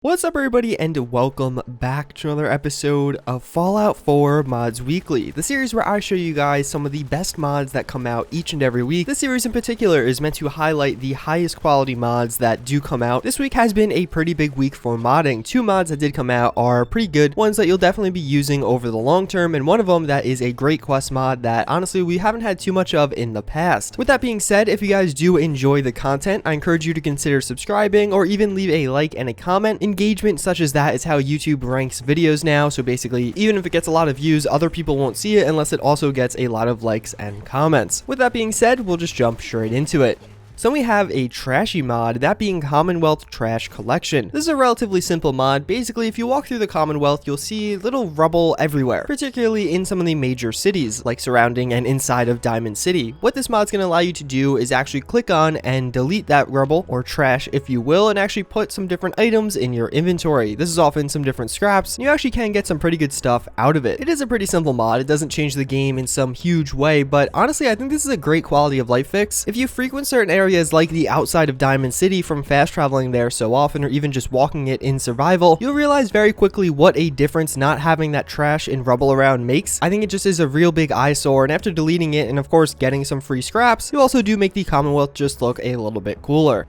What's up everybody and welcome back to another episode of Fallout 4 Mods Weekly, the series where I show you guys some of the best mods that come out each and every week. This series in particular is meant to highlight the highest quality mods that do come out. This week has been a pretty big week for modding. Two mods that did come out are pretty good, ones that you'll definitely be using over the long term, and one of them that is a great quest mod that honestly we haven't had too much of in the past. With that being said, if you guys do enjoy the content, I encourage you to consider subscribing or even leave a like and a comment. Engagement such as that is how YouTube ranks videos now, so basically even if it gets a lot of views, other people won't see it unless it also gets a lot of likes and comments. With that being said, we'll just jump straight into it. So we have a trashy mod, that being Commonwealth Trash Collection. This is a relatively simple mod. Basically, if you walk through the Commonwealth, you'll see little rubble everywhere, particularly in some of the major cities, like surrounding and inside of Diamond City. What this mod's going to allow you to do is actually click on and delete that rubble, or trash if you will, and actually put some different items in your inventory. This is often some different scraps, and you actually can get some pretty good stuff out of it. It is a pretty simple mod. It doesn't change the game in some huge way, but honestly, I think this is a great quality of life fix. If you frequent certain areas like the outside of Diamond City from fast traveling there so often, or even just walking it in survival, you'll realize very quickly what a difference not having that trash and rubble around makes. I think it just is a real big eyesore, and after deleting it and of course getting some free scraps, you also do make the Commonwealth just look a little bit cooler.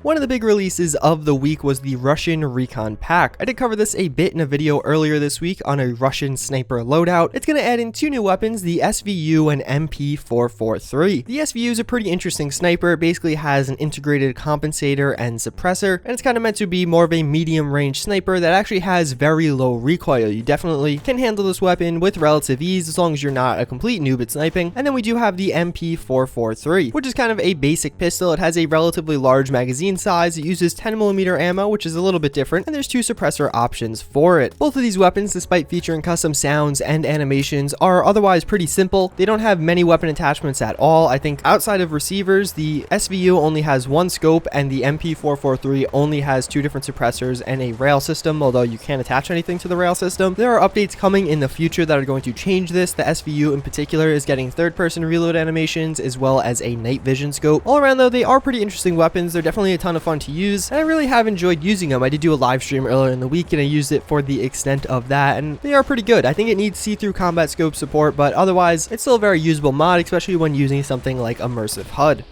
One of the big releases of the week was the Russian Recon pack. I did cover this a bit in a video earlier this week on a Russian sniper loadout. It's going to add in two new weapons, the SVU and MP443. The SVU is a pretty interesting sniper. It basically has an integrated compensator and suppressor, and it's kind of meant to be more of a medium range sniper that actually has very low recoil. You definitely can handle this weapon with relative ease as long as you're not a complete noob at sniping. And then we do have the MP443, which is kind of a basic pistol. It has a relatively large magazine size. It uses 10mm ammo, which is a little bit different, and there's two suppressor options for it. Both of these weapons, despite featuring custom sounds and animations, are otherwise pretty simple. They don't have many weapon attachments at all. I think outside of receivers, the SVU only has one scope and the MP443 only has two different suppressors and a rail system, although you can't attach anything to the rail system. There are updates coming in the future that are going to change this. The SVU in particular is getting third-person reload animations as well as a night vision scope. All around though, they are pretty interesting weapons. They're definitely a ton of fun to use, and I really have enjoyed using them. I did do a live stream earlier in the week and I used it for the extent of that, and they are pretty good. I think it needs see-through combat scope support, but otherwise it's still a very usable mod, especially when using something like immersive HUD.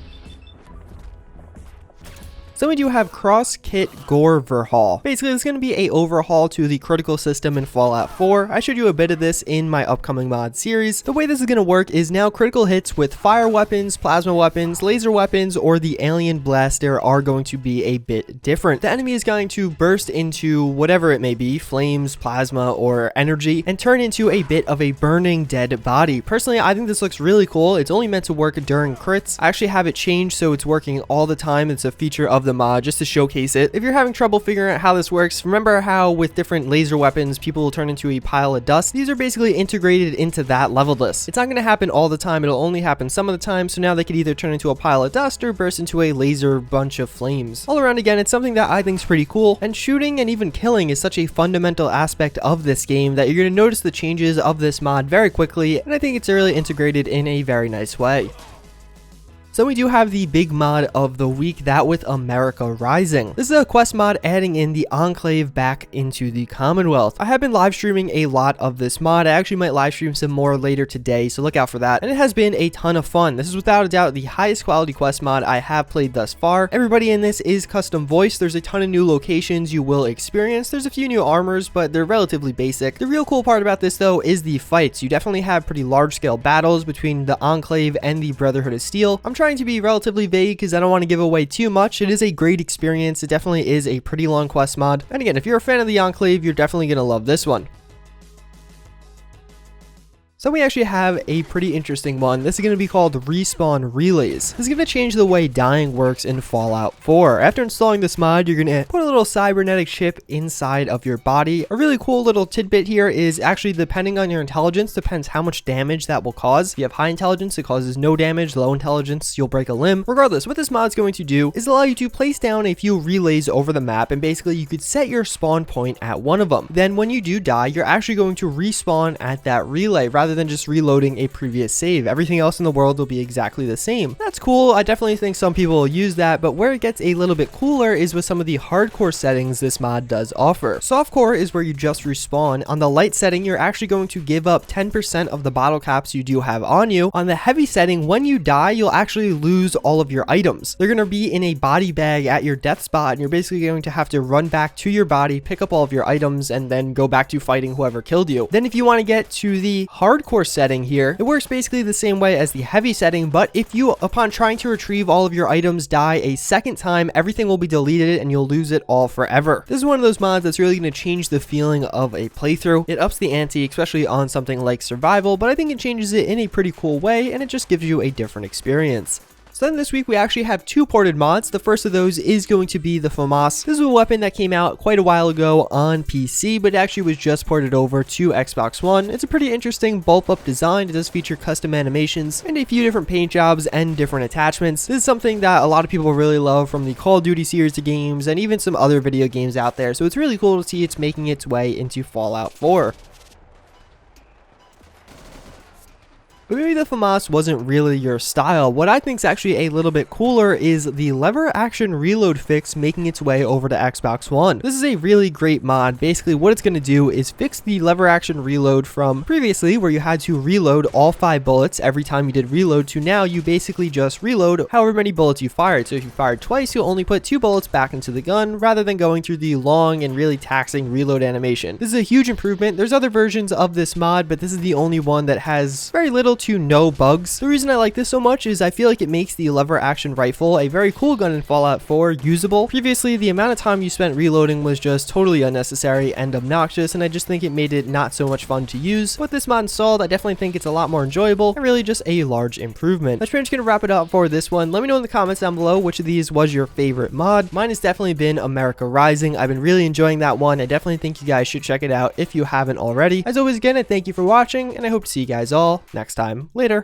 So we do have cross-kit Gore-verhaul. Basically, it's going to be a overhaul to the critical system in Fallout 4. I showed you a bit of this in my upcoming mod series. The way this is going to work is now critical hits with fire weapons, plasma weapons, laser weapons, or the alien blaster are going to be a bit different. The enemy is going to burst into whatever it may be, flames, plasma, or energy, and turn into a bit of a burning dead body. Personally, I think this looks really cool. It's only meant to work during crits. I actually have it changed so it's working all the time. It's a feature of the mod just to showcase it. If you're having trouble figuring out how this works, remember how with different laser weapons people will turn into a pile of dust. These are basically integrated into that level list. It's not going to happen all the time, it'll only happen some of the time, so now they could either turn into a pile of dust or burst into a laser bunch of flames. All around, again, it's something that I think is pretty cool, and shooting and even killing is such a fundamental aspect of this game that you're going to notice the changes of this mod very quickly, and I think it's really integrated in a very nice way. So we do have the big mod of the week, that with America Rising. This is a quest mod adding in the Enclave back into the Commonwealth. I have been live streaming a lot of this mod. I actually might live stream some more later today, so look out for that. And it has been a ton of fun. This is without a doubt the highest quality quest mod I have played thus far. Everybody in this is custom voiced. There's a ton of new locations you will experience. There's a few new armors, but they're relatively basic. The real cool part about this though is the fights. You definitely have pretty large scale battles between the Enclave and the Brotherhood of Steel. I'm trying to be relatively vague because I don't want to give away too much. It is a great experience. It definitely is a pretty long quest mod. And again, if you're a fan of the Enclave, you're definitely going to love this one. So we actually have a pretty interesting one. This is going to be called Respawn Relays. This is going to change the way dying works in Fallout 4. After installing this mod, you're going to put a little cybernetic chip inside of your body. A really cool little tidbit here is actually depending on your intelligence, depends how much damage that will cause. If you have high intelligence, it causes no damage. Low intelligence, you'll break a limb. Regardless, what this mod is going to do is allow you to place down a few relays over the map, and basically you could set your spawn point at one of them. Then when you do die, you're actually going to respawn at that relay rather rather than just reloading a previous save. Everything else in the world will be exactly the same. That's cool. I definitely think some people will use that, but where it gets a little bit cooler is with some of the hardcore settings this mod does offer. Softcore is where you just respawn. On the light setting, you're actually going to give up 10% of the bottle caps you do have on you. On the heavy setting, when you die, you'll actually lose all of your items. They're going to be in a body bag at your death spot, and you're basically going to have to run back to your body, pick up all of your items, and then go back to fighting whoever killed you. Then if you want to get to the hardcore setting here, it works basically the same way as the heavy setting, but if you, upon trying to retrieve all of your items, die a second time, everything will be deleted and you'll lose it all forever. This is one of those mods that's really going to change the feeling of a playthrough. It ups the ante, especially on something like survival, but I think it changes it in a pretty cool way, and it just gives you a different experience. So then this week we actually have two ported mods. The first of those is going to be the Famas. This is a weapon that came out quite a while ago on PC, but it actually was just ported over to Xbox One. It's a pretty interesting bulk up design. It does feature custom animations and a few different paint jobs and different attachments. This is something that a lot of people really love from the Call of Duty series of games and even some other video games out there. So it's really cool to see it's making its way into Fallout 4. But maybe the Famas wasn't really your style. What I think is actually a little bit cooler is the lever action reload fix making its way over to Xbox One. This is a really great mod. Basically what it's going to do is fix the lever action reload from previously where you had to reload all 5 bullets every time you did reload to now you basically just reload however many bullets you fired. So if you fired twice, you'll only put 2 bullets back into the gun rather than going through the long and really taxing reload animation. This is a huge improvement. There's other versions of this mod, but this is the only one that has very little to no bugs. The reason I like this so much is I feel like it makes the lever action rifle, a very cool gun in Fallout 4, usable. Previously, the amount of time you spent reloading was just totally unnecessary and obnoxious, and I just think it made it not so much fun to use. With this mod installed, I definitely think it's a lot more enjoyable and really just a large improvement. That's pretty much gonna wrap it up for this one. Let me know in the comments down below which of these was your favorite mod. Mine has definitely been America Rising. I've been really enjoying that one. I definitely think you guys should check it out if you haven't already. As always, again, I thank you for watching, and I hope to see you guys all next time. Later.